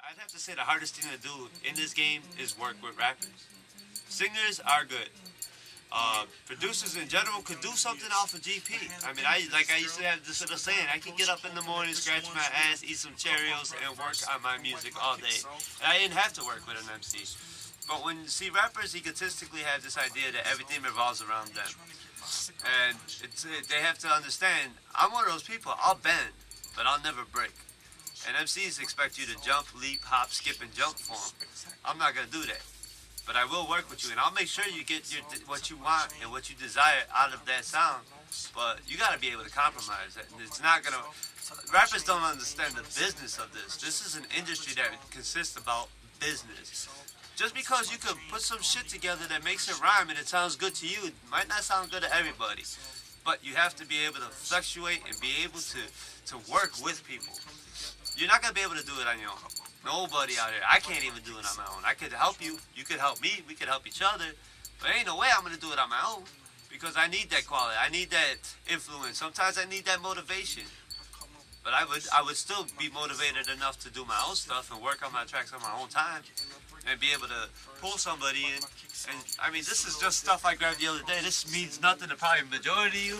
I'd have to say the hardest thing to do in this game is work with rappers. Singers are good. Producers in general could do something off of GP. I mean, I used to have this little saying, I can get up in the morning, scratch my ass, eat some Cheerios, and work on my music all day. And I didn't have to work with an MC. But when you see rappers, egotistically have this idea that everything revolves around them. And they have to understand, I'm one of those people, I'll bend, but I'll never break. And MCs expect you to jump, leap, hop, skip, and jump for them. I'm not going to do that. But I will work with you, and I'll make sure you get what you want and what you desire out of that sound. But you got to be able to compromise that. And it's not going to... Rappers don't understand the business of this. This is an industry that consists about business. Just because you can put some shit together that makes it rhyme and it sounds good to you, it might not sound good to everybody. But you have to be able to fluctuate and be able to work with people. You're not going to be able to do it on your own. Nobody out here. I can't even do it on my own. I could help you. You could help me. We could help each other. But ain't no way I'm going to do it on my own. Because I need that quality. I need that influence. Sometimes I need that motivation. But I would still be motivated enough to do my own stuff and work on my tracks on my own time. And be able to pull somebody in. And I mean, this is just stuff I grabbed the other day. This means nothing to probably the majority of you.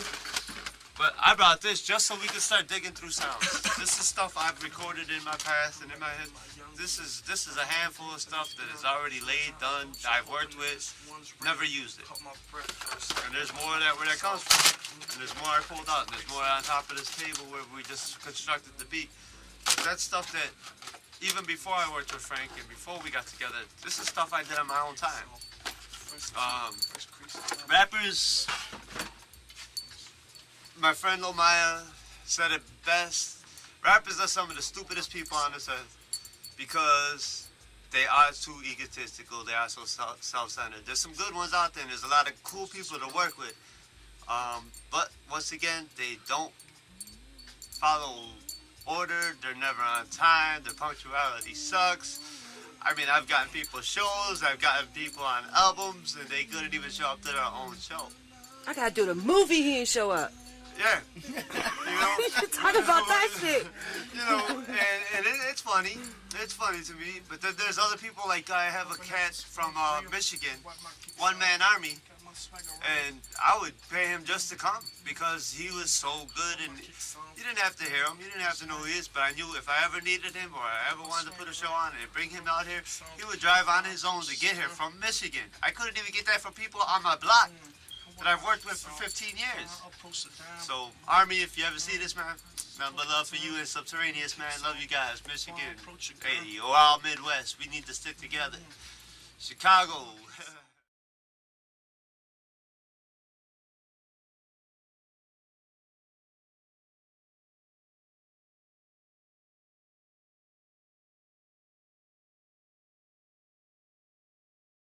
But I brought this just so we can start digging through sounds. This is stuff I've recorded in my past and in my head. This is a handful of stuff that is already laid, done, I've worked with, never used it. And there's more of that where that comes from. And there's more I pulled out, and there's more on top of this table where we just constructed the beat. But that's stuff that, even before I worked with Frank and before we got together, this is stuff I did on my own time. Rappers... My friend Omaya said it best. Rappers are some of the stupidest people on this earth because they are too egotistical. They are so self-centered. There's some good ones out there, and there's a lot of cool people to work with. But once again, they don't follow order. They're never on time. Their punctuality sucks. I mean, I've gotten people shows. I've gotten people on albums, and they couldn't even show up to their own show. I gotta do the movie. He didn't show up. Yeah, you know. Talk about that shit. You know, and it's funny. It's funny to me. But there's other people, like I have a cat from Michigan, one-man army, and I would pay him just to come because he was so good. And you didn't have to hear him. You didn't have to know who he is. But I knew if I ever needed him or I ever wanted to put a show on and bring him out here, he would drive on his own to get here from Michigan. I couldn't even get that from people on my block that I've worked with for 15 years. So, Army, if you ever see this, man, nothing but love for you and Subterraneous, man. Love you guys. Michigan, hey, all Midwest, we need to stick together. Chicago.